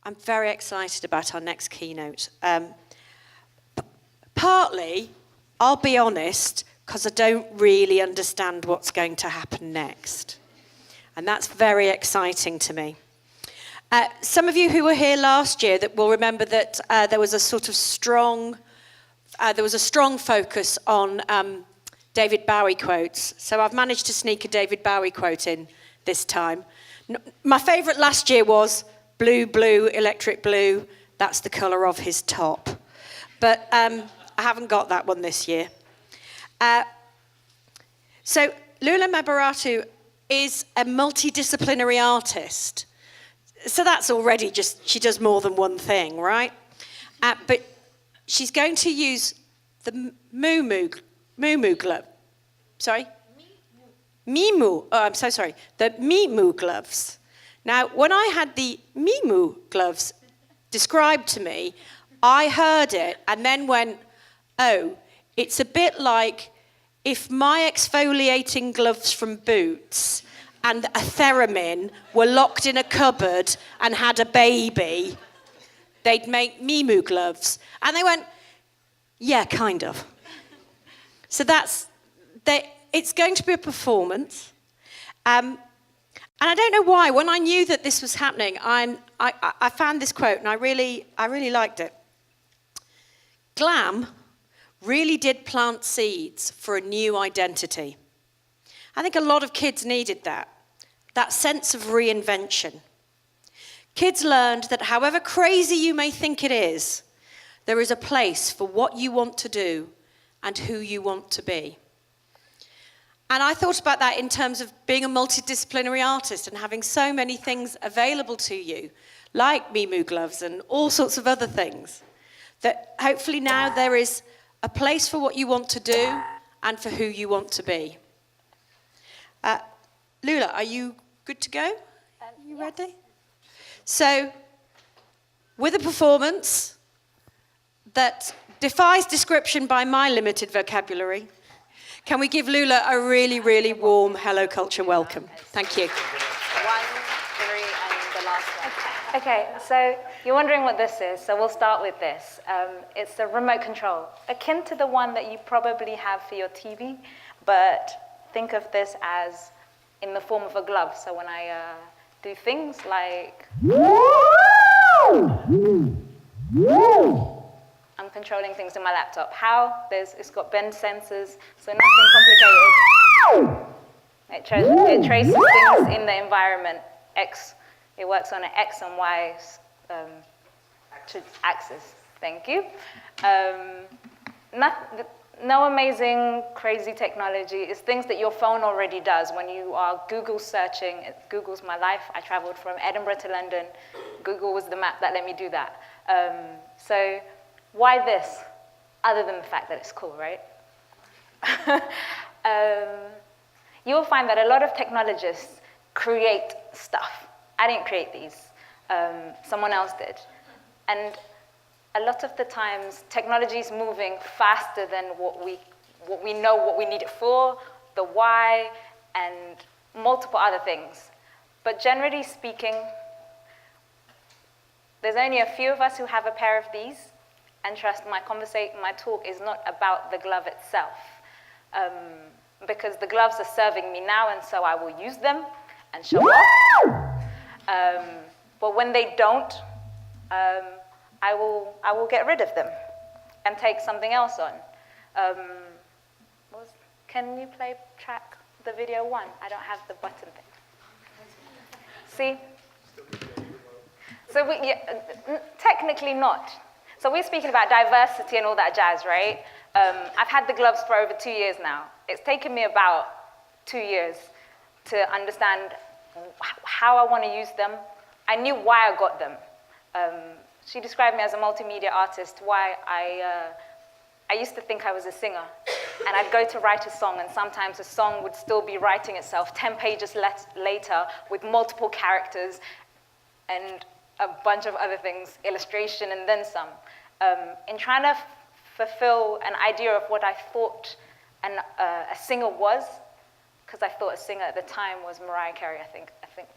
I'm very excited about our next keynote. Partly, I'll be honest, because I don't really understand what's going to happen next. And that's very exciting to me. Some of you who were here last year that will remember that there was a sort of strong focus on David Bowie quotes. So I've managed to sneak a David Bowie quote in this time. My favourite last year was blue, blue, electric blue, that's the colour of his top. But I haven't got that one this year. So Lula Mebrahtu is a multidisciplinary artist. So that's already just, she does more than one thing, right? But she's going to use the Mimu glove. Sorry? Mimu. Oh, I'm so sorry. The Mimu gloves. Now, when I had the Mimu gloves described to me, I heard it and then went, oh, it's a bit like if my exfoliating gloves from Boots and a Theramin were locked in a cupboard and had a baby, they'd make Mimu gloves. And they went, yeah, kind of. So it's going to be a performance. And I don't know why, when I knew that this was happening, I found this quote and I really liked it. Glam really did plant seeds for a new identity. I think a lot of kids needed that sense of reinvention. Kids learned that however crazy you may think it is, there is a place for what you want to do and who you want to be. And I thought about that in terms of being a multidisciplinary artist and having so many things available to you, like Mimu gloves and all sorts of other things, that hopefully now there is a place for what you want to do and for who you want to be. Lula, are you good to go? You ready? So, with a performance that defies description by my limited vocabulary, can we give Lula a really, really warm Hello Culture welcome? Thank you. 1, 3, and the last one. Okay, so you're wondering what this is, so we'll start with this. It's a remote control, akin to the one that you probably have for your TV, but think of this as in the form of a glove. So when I do things like... I'm controlling things in my laptop. How? It's got bend sensors, so nothing complicated. It traces things in the environment. It works on an X and Y axis. Thank you. No amazing, crazy technology. It's things that your phone already does. When you are Google searching, it Googles my life. I traveled from Edinburgh to London. Google was the map that let me do that. So why this, other than the fact that it's cool, right? You'll find that a lot of technologists create stuff. I didn't create these. Someone else did. And a lot of the times, technology is moving faster than what we know what we need it for, the why, and multiple other things. But generally speaking, there's only a few of us who have a pair of these, and trust my talk is not about the glove itself, because the gloves are serving me now, and so I will use them and show off. But when they don't, I will get rid of them and take something else on. Can you play track the video 1? I don't have the button thing. See? So technically not. So we're speaking about diversity and all that jazz, right? I've had the gloves for over 2 years now. It's taken me about 2 years to understand how I want to use them. I knew why I got them. She described me as a multimedia artist, why I used to think I was a singer. And I'd go to write a song, and sometimes a song would still be writing itself 10 pages later with multiple characters and a bunch of other things, illustration and then some. In trying to fulfill an idea of what I thought a singer was, because I thought a singer at the time was Mariah Carey, I think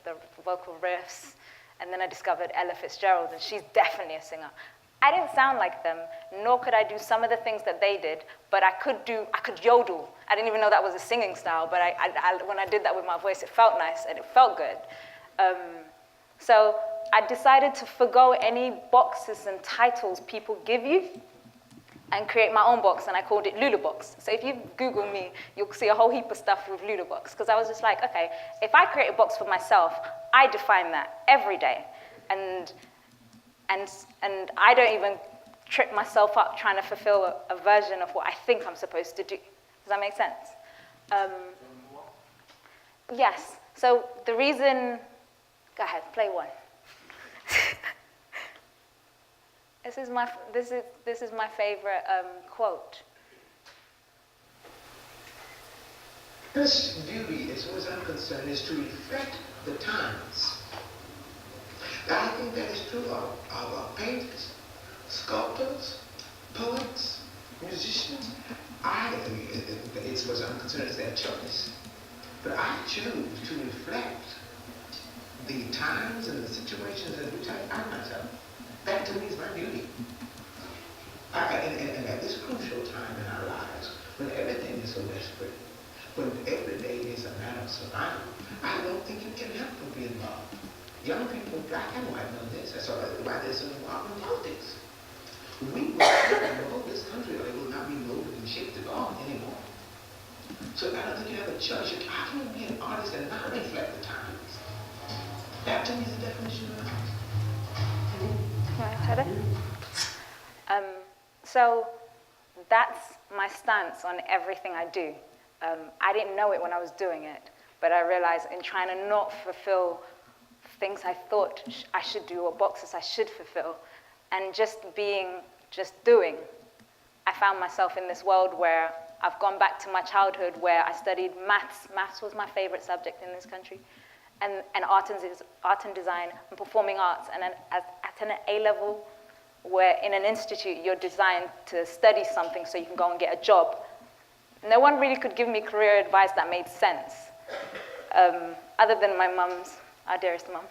the vocal riffs, And then I discovered Ella Fitzgerald, and she's definitely a singer. I didn't sound like them, nor could I do some of the things that they did, but I could yodel. I didn't even know that was a singing style, but when I did that with my voice, it felt nice and it felt good. So I decided to forgo any boxes and titles people give you and create my own box, and I called it Lula Box. So if you Google me, you'll see a whole heap of stuff with Lula Box, because I was just like, okay, if I create a box for myself, I define that every day. And I don't even trip myself up trying to fulfill a version of what I think I'm supposed to do. Does that make sense? Yes. So the reason, go ahead, play one. This is my favorite quote. This beauty, as far as I'm concerned, is to reflect the times. I think that is true of painters, sculptors, poets, musicians. It's what I'm concerned, is their choice. But I choose to reflect the times and the situations in which I find myself. That to me is my beauty. And at this crucial time in our lives, when everything is so desperate, when every day is a matter of survival, I don't think you can help but be involved. Young people, black and white, know this. That's why they're so involved in politics. We will never mold this country, or it will not be molded and shaped at all anymore. So I don't think you have a choice. How can you be an artist and not reflect the times? That to me is the definition of art. So that's my stance on everything I do. I didn't know it when I was doing it, but I realized in trying to not fulfill things I thought I should do or boxes I should fulfill, and just doing, I found myself in this world where I've gone back to my childhood where I studied maths. Maths was my favorite subject in this country, and art and design and performing arts. And then at an A level, where in an institute you're designed to study something so you can go and get a job. No one really could give me career advice that made sense, other than my mum's, our dearest mum.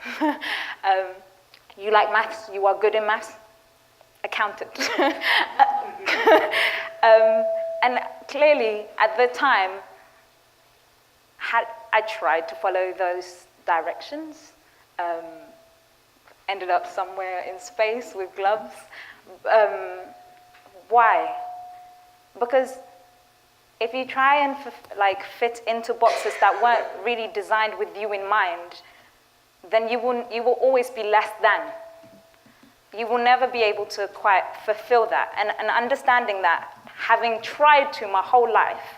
You like maths, you are good in maths, accountant. And clearly, at the time, I tried to follow those directions, ended up somewhere in space with gloves. Why? Because if you try and fit into boxes that weren't really designed with you in mind, then you will always be less than. You will never be able to quite fulfill that. And understanding that, having tried to my whole life,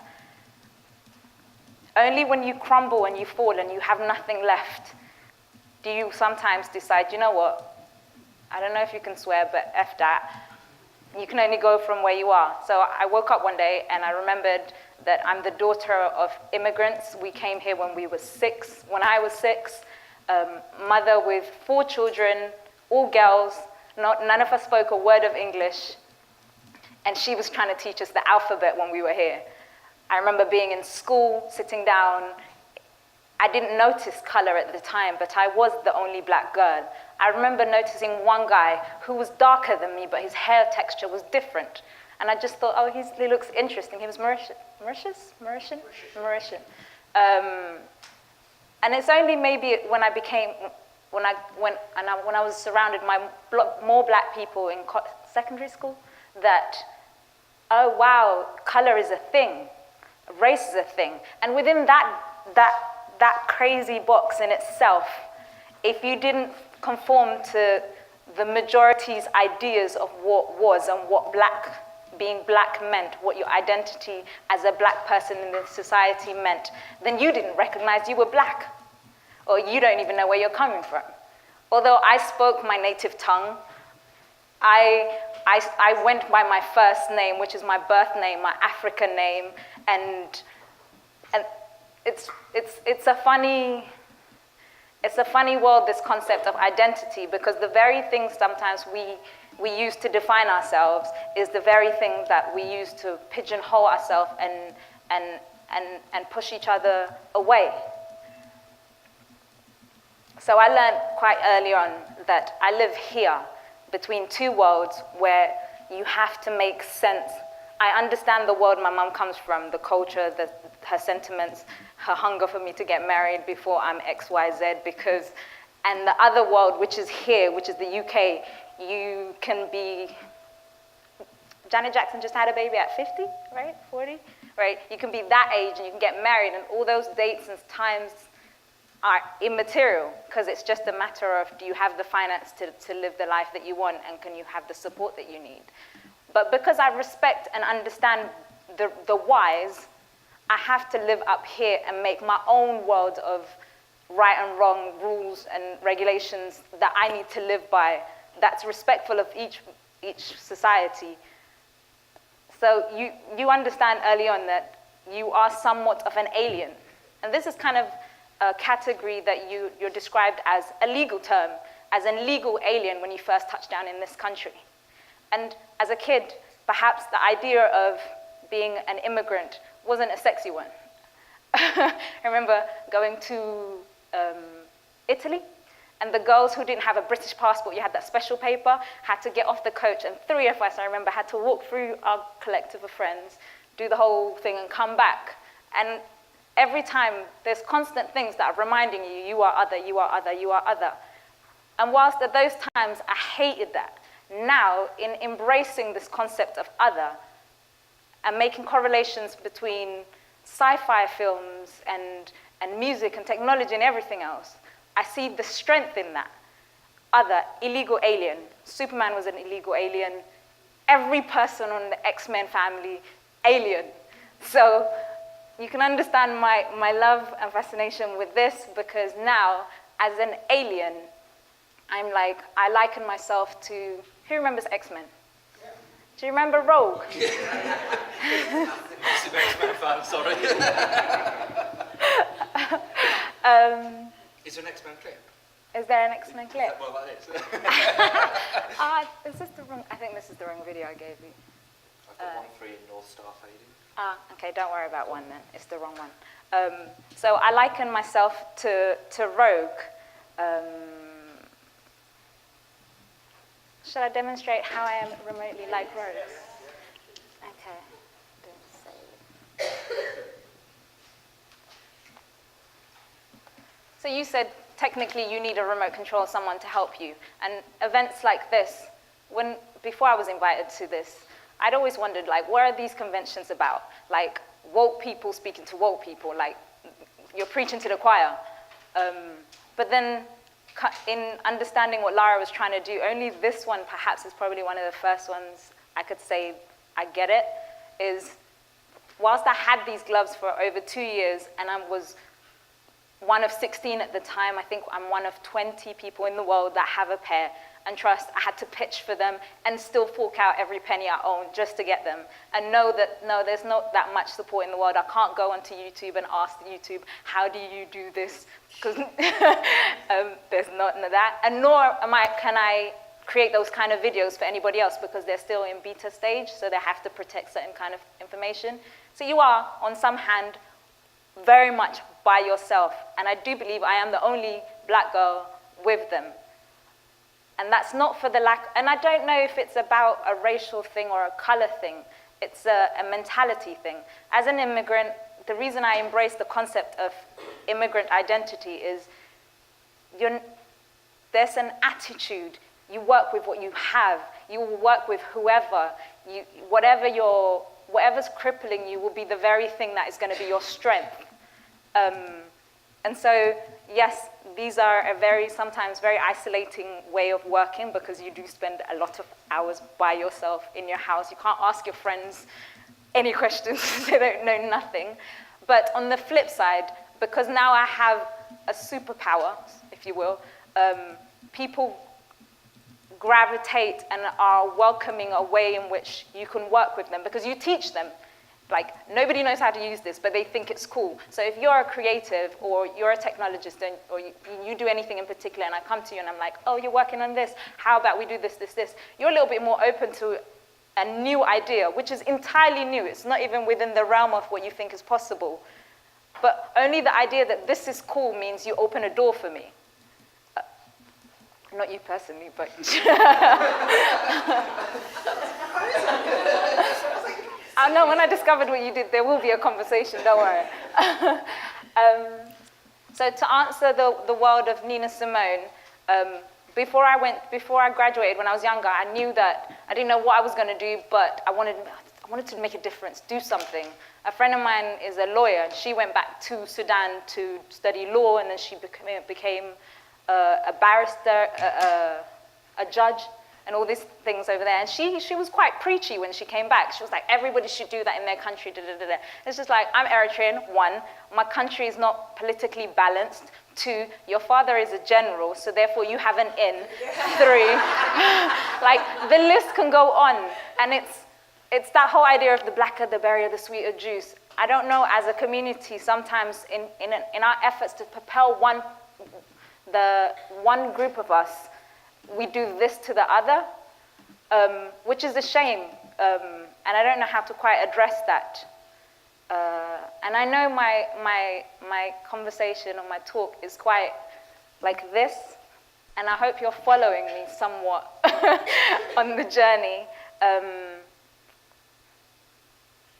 only when you crumble and you fall and you have nothing left, do you sometimes decide, you know what, I don't know if you can swear, but F that. You can only go from where you are. So I woke up one day and I remembered that I'm the daughter of immigrants. We came here when we were 6. When I was 6, mother with 4 children, all girls. None of us spoke a word of English. And she was trying to teach us the alphabet when we were here. I remember being in school, sitting down. I didn't notice color at the time, but I was the only black girl. I remember noticing one guy who was darker than me, but his hair texture was different. And I just thought, oh, he looks interesting. He was Mauritian. And it's only maybe when I was surrounded by more black people in secondary school that, oh wow, color is a thing, race is a thing. And within that crazy box in itself, if you didn't conform to the majority's ideas of what was and what being black meant, what your identity as a black person in the society meant, then you didn't recognize you were black, or you don't even know where you're coming from. Although I spoke my native tongue, I went by my first name, which is my birth name, my African name, and it's a funny world, this concept of identity, because the very things sometimes we use to define ourselves is the very thing that we use to pigeonhole ourselves and push each other away. So I learned quite early on that I live here between two worlds where you have to make sense. I understand the world my mum comes from, the culture, her sentiments, her hunger for me to get married before I'm X, Y, Z, because, and the other world, which is here, which is the UK, you can be, Janet Jackson just had a baby at 50, right, 40, right? You can be that age and you can get married, and all those dates and times are immaterial, because it's just a matter of, do you have the finance to live the life that you want, and can you have the support that you need? But because I respect and understand the whys, I have to live up here and make my own world of right and wrong, rules and regulations that I need to live by, that's respectful of each society. So you understand early on that you are somewhat of an alien. And this is kind of a category that you're described as a legal term, as an legal alien when you first touch down in this country. And as a kid, perhaps the idea of being an immigrant wasn't a sexy one. I remember going to Italy, and the girls who didn't have a British passport, you had that special paper, had to get off the coach, and 3 of us, I remember, had to walk through our collective of friends, do the whole thing, and come back. And every time, there's constant things that are reminding you, you are other, you are other, you are other. And whilst at those times, I hated that, now, in embracing this concept of other, and making correlations between sci-fi films and music and technology and everything else, I see the strength in that. Other, illegal alien. Superman was an illegal alien. Every person on the X-Men family, alien. So you can understand my love and fascination with this, because now, as an alien, I'm like, I liken myself to, who remembers X-Men? Do you remember Rogue? Massive X-Men fan, sorry. Is there an X-Men clip? Is there an X-Men clip? Well, that is. Is this the wrong, I think this is the wrong video I gave you. I've got one for you, North Star fading. Okay, don't worry about one then. It's the wrong one. So I liken myself to Rogue. Shall I demonstrate how I am remotely like Rogue? Okay. So you said technically you need a remote control, someone to help you. And events like this, before I was invited to this, I'd always wondered, like, what are these conventions about? Like, woke people speaking to woke people, like, you're preaching to the choir. But then, in understanding what Lara was trying to do, only this one perhaps is probably one of the first ones I could say I get it, is whilst I had these gloves for over 2 years, and I was one of 16 at the time, I think I'm one of 20 people in the world that have a pair, and trust, I had to pitch for them and still fork out every penny I own just to get them, and know that, no, there's not that much support in the world. I can't go onto YouTube and ask YouTube, how do you do this? Because there's none of that, and nor can I create those kind of videos for anybody else, because they're still in beta stage, so they have to protect certain kind of information. So you are, on some hand, very much by yourself, and I do believe I am the only black girl with them. And that's not for the lack, and I don't know if it's about a racial thing or a color thing. It's a mentality thing. As an immigrant, the reason I embrace the concept of immigrant identity is there's an attitude. You work with what you have. You will work with whoever. Whatever's crippling you will be the very thing that is going to be your strength. And so, yes, these are sometimes very isolating way of working, because you do spend a lot of hours by yourself in your house. You can't ask your friends any questions, they don't know nothing. But on the flip side, because now I have a superpower, if you will, people gravitate and are welcoming a way in which you can work with them, because you teach them. Like, nobody knows how to use this, but they think it's cool. So if you're a creative or you're a technologist or you do anything in particular, and I come to you and I'm like, oh, you're working on this, how about we do this, this, this? You're a little bit more open to a new idea, which is entirely new. It's not even within the realm of what you think is possible. But only the idea that this is cool means you open a door for me. Not you personally, but I know when I discovered what you did, there will be a conversation, don't worry. So to answer the world of Nina Simone, before I graduated, when I was younger, I knew that I didn't know what I was going to do, but I wanted to make a difference, do something. A friend of mine is a lawyer. She went back to Sudan to study law, and then she became a barrister, a judge, and all these things over there. And she was quite preachy when she came back. She was like, everybody should do that in their country. Da, da, da, da. It's just like, I'm Eritrean, 1, my country is not politically balanced. 2, your father is a general, so therefore you have an in. 3, like the list can go on. And it's that whole idea of the blacker the berry, the sweeter juice. I don't know, as a community, sometimes in our efforts to propel the one group of us, we do this to the other, which is a shame, and I don't know how to quite address that. And I know my conversation or my talk is quite like this, and I hope you're following me somewhat on the journey.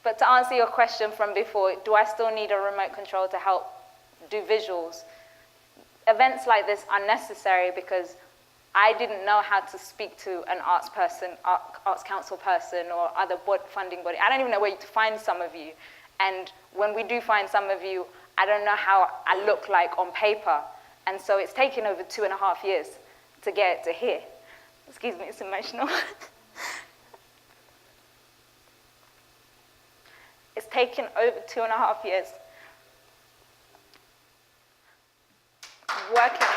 But to answer your question from before, do I still need a remote control to help do visuals? Events like this are necessary because I didn't know how to speak to an arts person, arts council person, or other funding body. I don't even know where to find some of you. And when we do find some of you, I don't know how I look like on paper. And so it's taken over 2.5 years to get it to here. Excuse me, it's emotional. It's taken over 2.5 years. Working.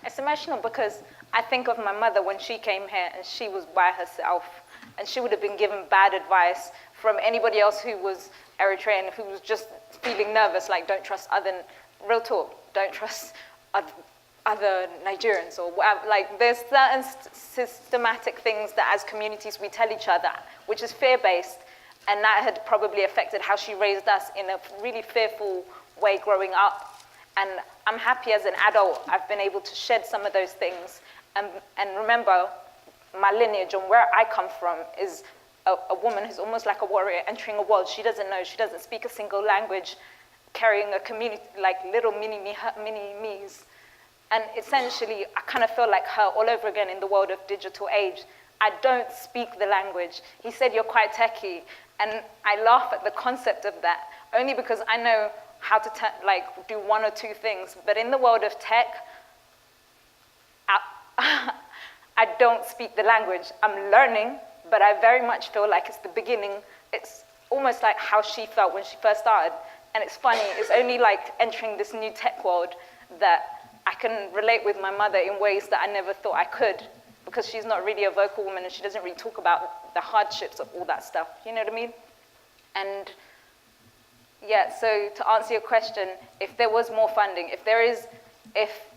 It's emotional because I think of my mother when she came here and she was by herself, and she would have been given bad advice from anybody else who was Eritrean, who was just feeling nervous, like don't trust real talk, don't trust other Nigerians or whatever. Like there's certain systematic things that as communities we tell each other, which is fear-based, and that had probably affected how she raised us in a really fearful way growing up. And I'm happy as an adult, I've been able to shed some of those things. And remember, my lineage and where I come from is a woman who's almost like a warrior entering a world she doesn't know. She doesn't speak a single language, carrying a community like little mini-me's. And essentially, I kind of feel like her all over again in the world of digital age. I don't speak the language. He said, you're quite techie. And I laugh at the concept of that, only because I know how to do 1 or 2 things. But in the world of tech, I don't speak the language. I'm learning, but I very much feel like it's the beginning. It's almost like how she felt when she first started. And it's funny, it's only like entering this new tech world that I can relate with my mother in ways that I never thought I could, because she's not really a vocal woman and she doesn't really talk about the hardships of all that stuff. You know what I mean? And yeah, so to answer your question, if there was more funding, if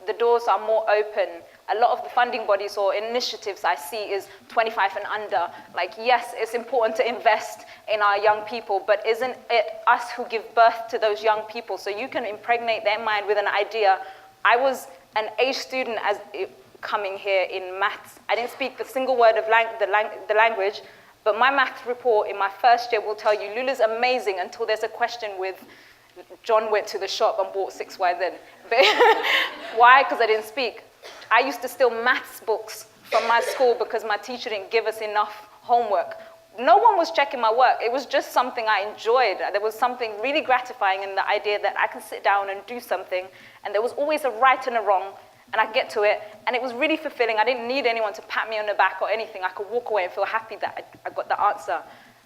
the doors are more open, a lot of the funding bodies or initiatives I see is 25 and under. Like, yes, it's important to invest in our young people, but isn't it us who give birth to those young people? So you can impregnate their mind with an idea. I was an A student coming here in maths. I didn't speak the single word of the language, but my math report in my first year will tell you, Lula's amazing until there's a question with, John went to the shop and bought 6YZ. Why? Because I didn't speak. I used to steal maths books from my school because my teacher didn't give us enough homework. No one was checking my work. It was just something I enjoyed. There was something really gratifying in the idea that I can sit down and do something, and there was always a right and a wrong, and I'd get to it, and it was really fulfilling. I didn't need anyone to pat me on the back or anything. I could walk away and feel happy that I got the answer.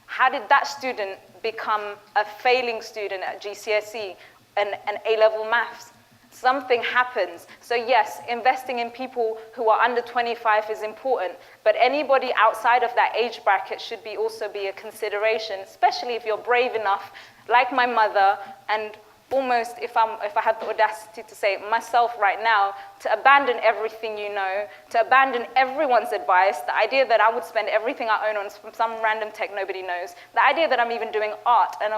How did that student become a failing student at GCSE and A-level maths? Something happens. So yes, investing in people who are under 25 is important, but anybody outside of that age bracket should also be a consideration, especially if you're brave enough, like my mother, and almost, if I had the audacity to say it myself right now, to abandon everything you know, to abandon everyone's advice, the idea that I would spend everything I own on some random tech nobody knows, the idea that I'm even doing art and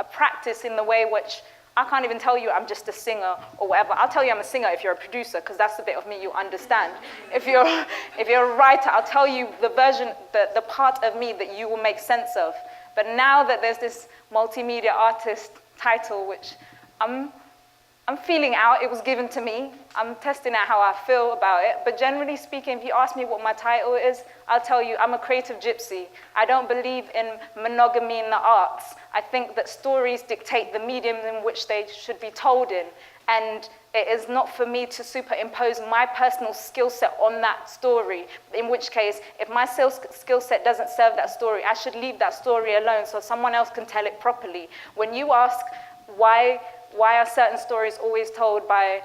a practice in the way which I can't even tell you I'm just a singer or whatever. I'll tell you I'm a singer if you're a producer, because that's the bit of me you understand. If you're a writer, I'll tell you the version, the part of me that you will make sense of. But now that there's this multimedia artist title, which I'm feeling out, it was given to me. I'm testing out how I feel about it. But generally speaking, if you ask me what my title is, I'll tell you I'm a creative gypsy. I don't believe in monogamy in the arts. I think that stories dictate the medium in which they should be told in. And it is not for me to superimpose my personal skill set on that story, in which case, if my skill set doesn't serve that story, I should leave that story alone so someone else can tell it properly. When you ask why are certain stories always told by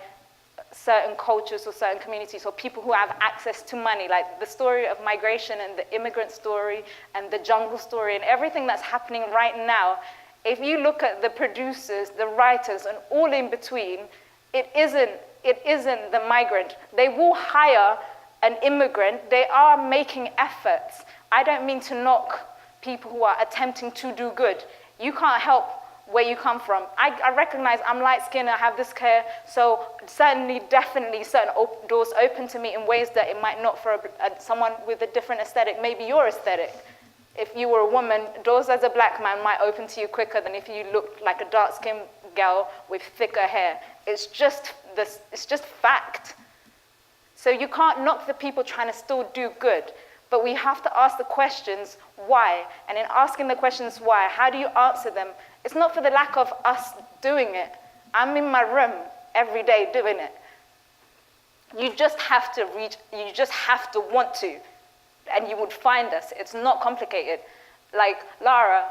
certain cultures or certain communities or people who have access to money, like the story of migration and the immigrant story and the jungle story and everything that's happening right now, if you look at the producers, the writers, and all in between, it isn't the migrant. They will hire an immigrant. They are making efforts. I don't mean to knock people who are attempting to do good. You can't help where you come from. I recognize I'm light-skinned, I have this hair, so certainly, definitely, certain doors open to me in ways that it might not for someone with a different aesthetic, maybe your aesthetic. If you were a woman, doors as a black man might open to you quicker than if you looked like a dark-skinned girl with thicker hair. It's just fact. So you can't knock the people trying to still do good, but we have to ask the questions, why? And in asking the questions why, how do you answer them? It's not for the lack of us doing it. I'm in my room every day doing it. You just have to reach, you just have to want to, and you would find us. It's not complicated. Like, Lara,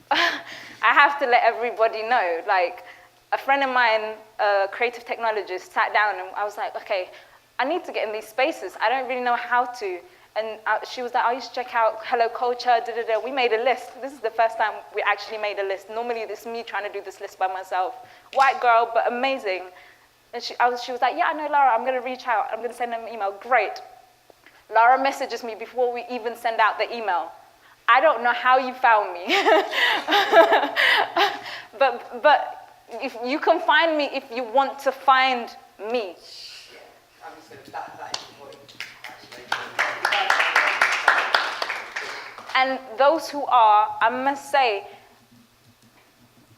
I have to let everybody know, like, a friend of mine, a creative technologist, sat down and I was like, okay, I need to get in these spaces. I don't really know how to. And she was like, I used to check out Hello Culture, da-da-da. We made a list. This is the first time we actually made a list. Normally, it's me trying to do this list by myself. White girl, but amazing. And she was like, yeah, I know Lara, I'm going to reach out. I'm going to send them an email. Great. Lara messages me before we even send out the email. I don't know how you found me. but if you can find me if you want to find me. And those who are, I must say,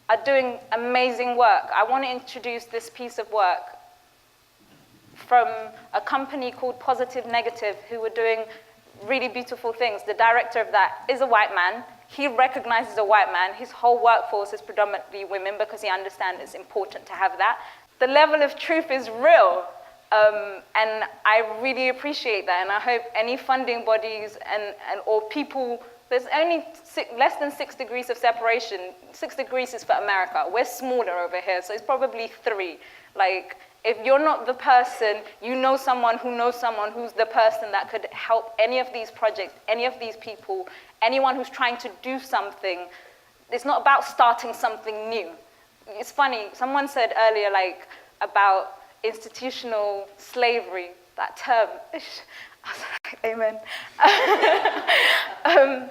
are doing amazing work. I want to introduce this piece of work from a company called Positive Negative, who were doing really beautiful things. The director of that is a white man. He recognizes a white man. His whole workforce is predominantly women because he understands it's important to have that. The level of truth is real. And I really appreciate that, and I hope any funding bodies or people, there's only less than 6 degrees of separation. 6 degrees is for America. We're smaller over here, so it's probably 3. Like, if you're not the person, you know someone who's the person that could help any of these projects, any of these people, anyone who's trying to do something. It's not about starting something new. It's funny, someone said earlier, like, about institutional slavery, that term. I was like, amen. I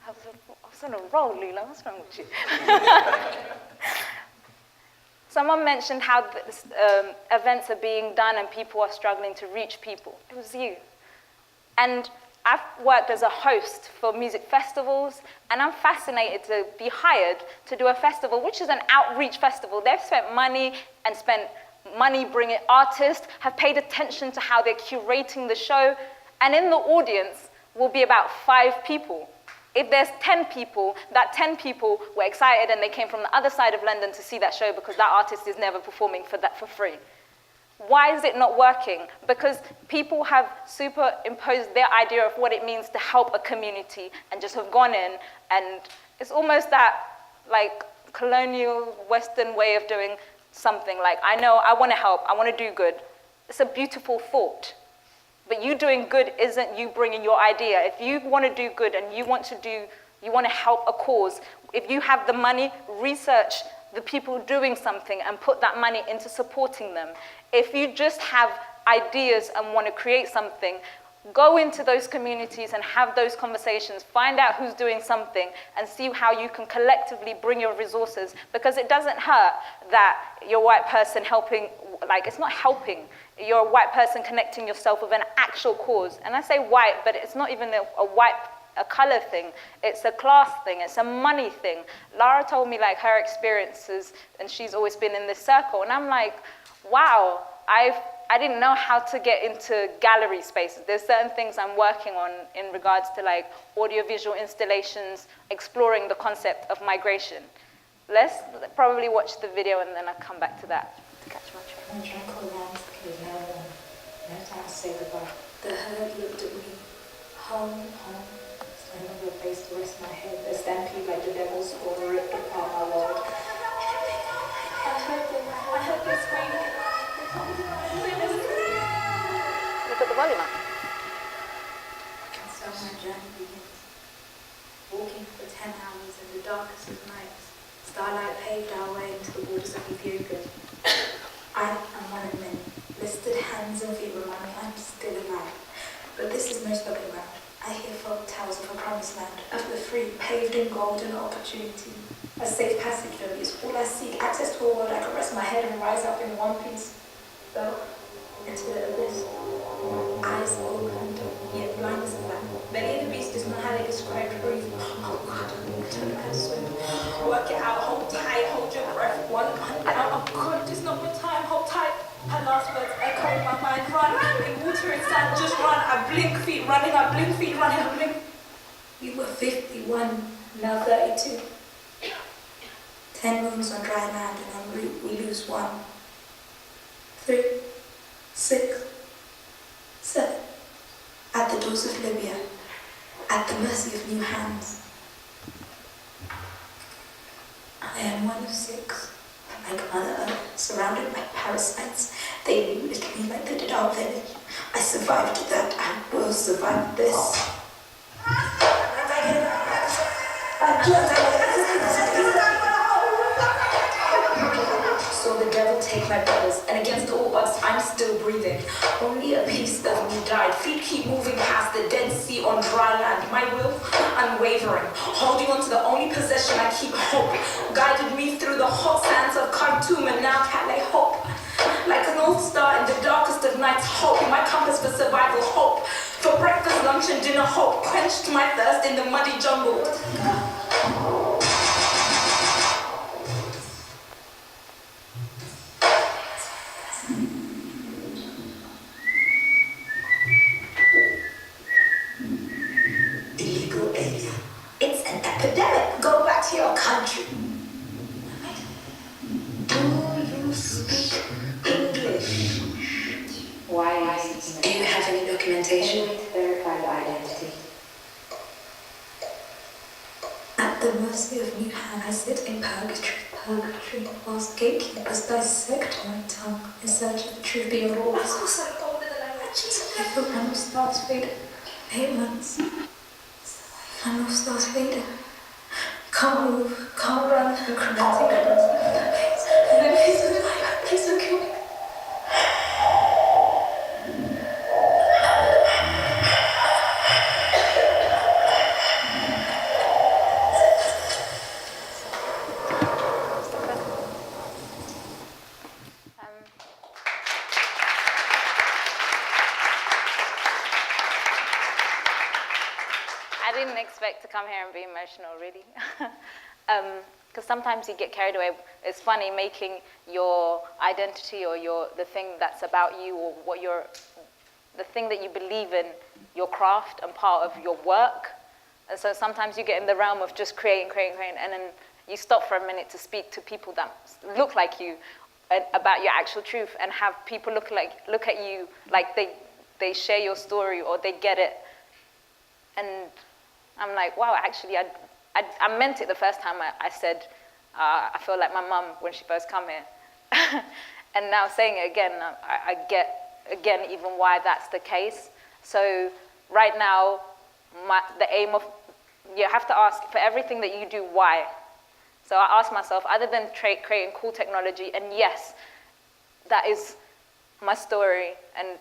was on a roll, Lula. What's wrong with you? Someone mentioned how events are being done and people are struggling to reach people. It was you. And I've worked as a host for music festivals, and I'm fascinated to be hired to do a festival, which is an outreach festival. They've spent money bringing artists, have paid attention to how they're curating the show, and in the audience will be about 5 people. If there's 10 people, that 10 people were excited and they came from the other side of London to see that show because that artist is never performing for free. Why is it not working? Because people have superimposed their idea of what it means to help a community and just have gone in, and it's almost that like colonial Western way of doing something. Like, I know I want to help, I want to do good. It's a beautiful thought. But you doing good isn't you bringing your idea. If you want to do good and you want to help a cause, if you have the money, research the people doing something and put that money into supporting them. If you just have ideas and want to create something, Go into those communities and have those conversations. Find out who's doing something and see how you can collectively bring your resources, because it doesn't hurt that you're a white person helping, like it's not helping. You're a white person connecting yourself with an actual cause. And I say white, but it's not even a color thing. It's a class thing. It's a money thing. Lara told me like her experiences, and she's always been in this circle. And I'm like, wow, I didn't know how to get into gallery spaces. There's certain things I'm working on in regards to like audiovisual installations, exploring the concept of migration. Let's probably watch the video and then I'll come back to that to catch my train. I'm trying to call landscape now. No time to say goodbye. The herd looked at me. Home. So I never placed the rest of my head. The stampede like the devil's spawn ripped apart my world. I heard them screaming. Look at the volume up. And so my journey begins. Walking for 10 hours in the darkest of nights. Starlight paved our way into the waters of Ethiopia. I am one of many. Listed hands and feet remind me I'm still alive. But this is no stopping ground. I hear folk tales of a promised land, of the free, paved in golden opportunity. A safe passage though is all I seek. Access to a world I can rest my head and rise up in one piece. Fell into the abyss. Eyes opened, yet blind as a bat. Belly of the beast is not how they described breathe. Oh God, I don't know how to swim. Work it out, hold tight, hold your breath. One down, oh God, it's not my time, hold tight. Her last words echo in my mind. Run, in water and sand, just run. I blink, feet running, I blink, feet running, I blink. We were 51, now 32. 10 moons on dry land, and en route we lose 1. 3, 6, 7. At the doors of Libya, at the mercy of new hands. I am one of 6. Like Mother Earth, surrounded by parasites. They looted me like they did our village. I survived that. I will survive this. Saw the devil take my brothers, and against all odds, I'm still breathing. Only a piece of me died. Feet keep moving past the Dead Sea on dry land. My will, unwavering, holding on to the only possession I keep, hope. Guided me through the hot sands of Khartoum, and now Calais, hope. Like a North Star in the darkest of nights, hope. My compass for survival, hope. For breakfast, lunch, and dinner, hope. Quenched my thirst in the muddy jungle. Illegal alien. It's an epidemic. Go back to your country. Do you speak English? Why? Do you have any documentation? Verified identity. At the mercy of new hand, I sit in purgatory, whilst gatekeepers dissect my tongue in search of the truth beyond all. It's also older than I Jesus. I feel my North Star's faded. 8 months. My North Star's faded. Can't move, can't run, incrementing evidence. And then please don't kill me. I didn't expect to come here and be emotional, really. Because sometimes you get carried away. It's funny making your identity or the thing that's about you or the thing that you believe in, your craft and part of your work. And so sometimes you get in the realm of just creating, and then you stop for a minute to speak to people that look like you about your actual truth, and have people look at you like they share your story or they get it. And I'm like, wow, actually, I meant it the first time I said, I feel like my mum when she first come here. And now saying it again, I get, again, even why that's the case. So right now, the aim of, you have to ask, for everything that you do, why? So I ask myself, other than creating cool technology, and yes, that is my story, and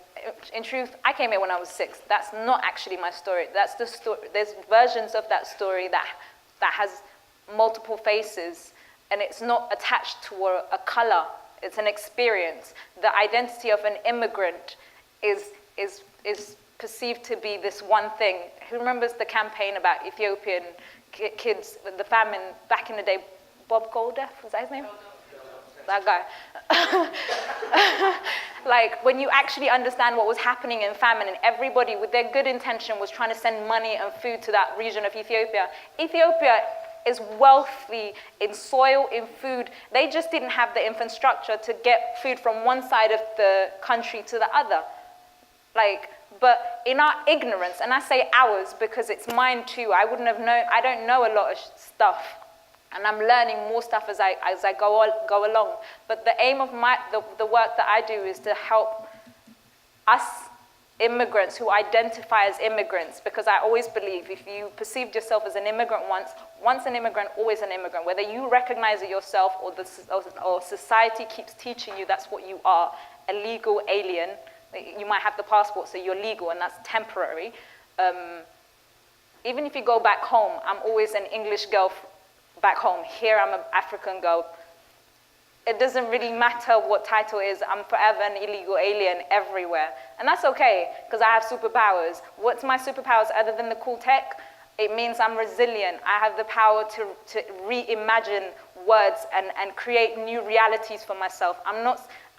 in truth, I came here when I was 6. That's not actually my story. That's the story. There's versions of that story that has multiple faces, and it's not attached to a color. It's an experience. The identity of an immigrant is perceived to be this one thing. Who remembers the campaign about Ethiopian kids, the famine back in the day? Bob Golder, was that his name? That guy. Like, when you actually understand what was happening in famine, and everybody with their good intention was trying to send money and food to that region of Ethiopia. Ethiopia is wealthy in soil, in food. They just didn't have the infrastructure to get food from one side of the country to the other. Like, but in our ignorance, and I say ours because it's mine too, I don't know a lot of stuff. And I'm learning more stuff as I go along. But the aim of the work that I do is to help us immigrants who identify as immigrants, because I always believe if you perceived yourself as an immigrant once an immigrant, always an immigrant. Whether you recognize it yourself or society keeps teaching you that's what you are, a legal alien. You might have the passport, so you're legal, and that's temporary. Even if you go back home, I'm always an English girl back home. Here I'm an African girl. It doesn't really matter what title is. I'm forever an illegal alien everywhere. And that's okay, because I have superpowers. What's my superpowers other than the cool tech? It means I'm resilient. I have the power to reimagine words and create new realities for myself.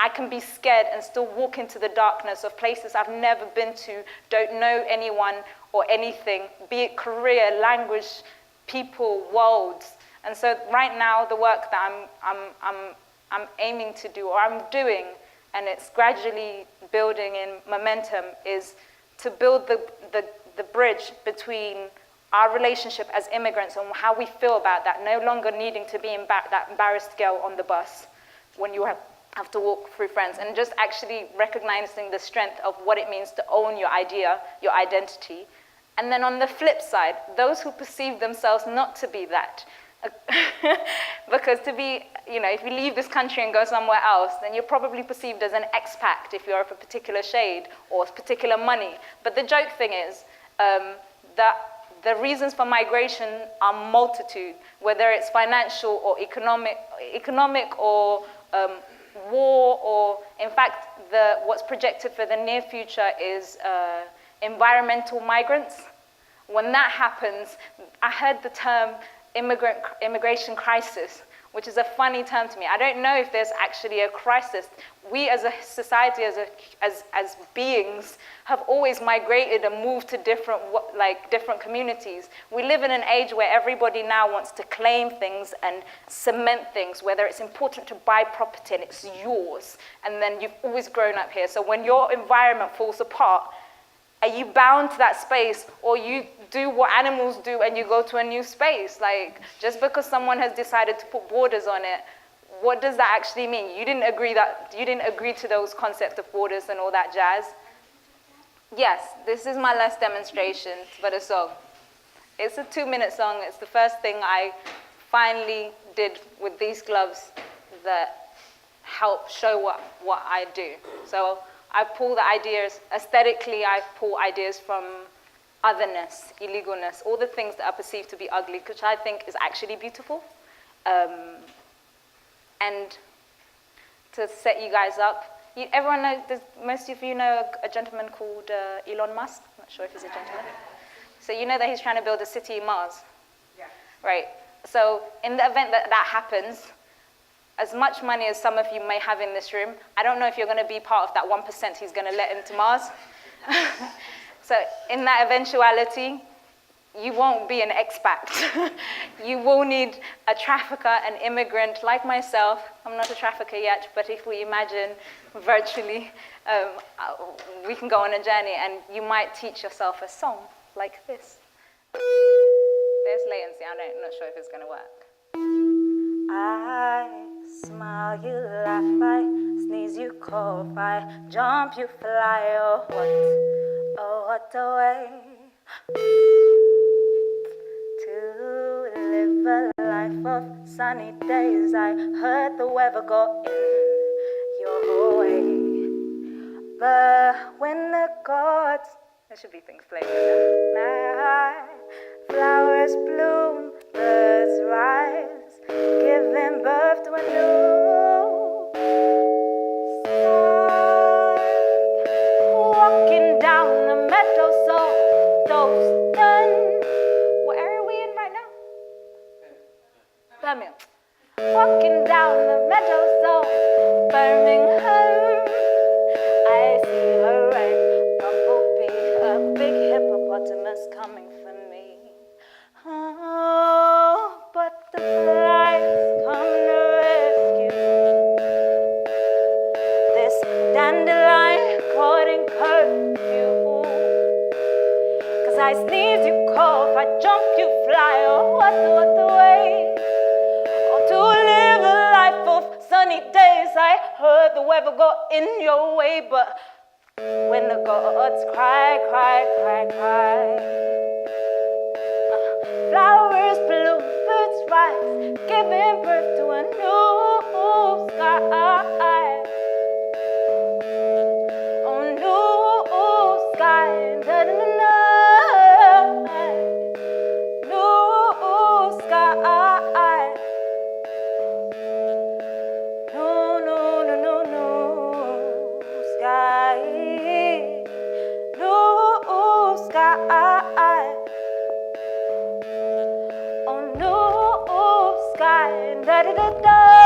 I can be scared and still walk into the darkness of places I've never been to, don't know anyone or anything, be it career, language, people, worlds. And so right now, the work that I'm aiming to do, or I'm doing, and it's gradually building in momentum, is to build the bridge between our relationship as immigrants and how we feel about that, no longer needing to be that embarrassed girl on the bus when you have to walk through friends, and just actually recognizing the strength of what it means to own your idea, your identity. And then on the flip side, those who perceive themselves not to be that, because to be, if you leave this country and go somewhere else, then you're probably perceived as an expat if you're of a particular shade or particular money. But the joke thing is that the reasons for migration are multitude, whether it's financial or economic or war, or in fact, what's projected for the near future is environmental migrants. When that happens, I heard the term immigration crisis, which is a funny term to me. I don't know if there's actually a crisis. We as a society, as beings, have always migrated and moved to different communities. We live in an age where everybody now wants to claim things and cement things, whether it's important to buy property and it's yours, and then you've always grown up here. So when your environment falls apart, are you bound to that space, or you do what animals do and you go to a new space? Like, just because someone has decided to put borders on it, what does that actually mean? You didn't agree to those concepts of borders and all that jazz. Yes, this is my last demonstration for the song. It's a 2-minute song. It's the first thing I finally did with these gloves that help show what I do. So I pull the ideas, aesthetically I pull ideas from otherness, illegalness, all the things that are perceived to be ugly, which I think is actually beautiful. And to set you guys up, everyone knows, most of you know a gentleman called Elon Musk. I'm not sure if he's a gentleman. So you know that he's trying to build a city in Mars? Yeah. Right. So in the event that that happens, as much money as some of you may have in this room, I don't know if you're going to be part of that 1% he's going to let into Mars. So in that eventuality, you won't be an expat. You will need a trafficker, an immigrant like myself. I'm not a trafficker yet, but if we imagine virtually, we can go on a journey, and you might teach yourself a song like this. There's latency. I'm not sure if it's going to work. I smile, you laugh, I sneeze, you cough, I jump, you fly, oh what a way to live a life of sunny days. I heard the weather got in your way. But when the gods, there should be things playing now. Flowers bloom, birds rise, giving birth to a new sky. Walking down the meadow, so those done. What area are we in right now? Birmingham. Walking down the meadow, so Birmingham. I see a red bumblebee, a big hippopotamus coming for me. Oh, but the flies come to rescue this dandelion caught in curfew. 'Cause I sneeze, you cough, I jump, you fly. Oh, what the way? Oh, to live a life of sunny days. I heard the weather got in your way, but when the gods cry, cry, cry, cry, flowers bloom, birds rise, giving birth to a new sky. Oh, new sky, da-da-da-da. New sky. No, no, no, no, no sky. No sky. Oh, no sky. Da da da da.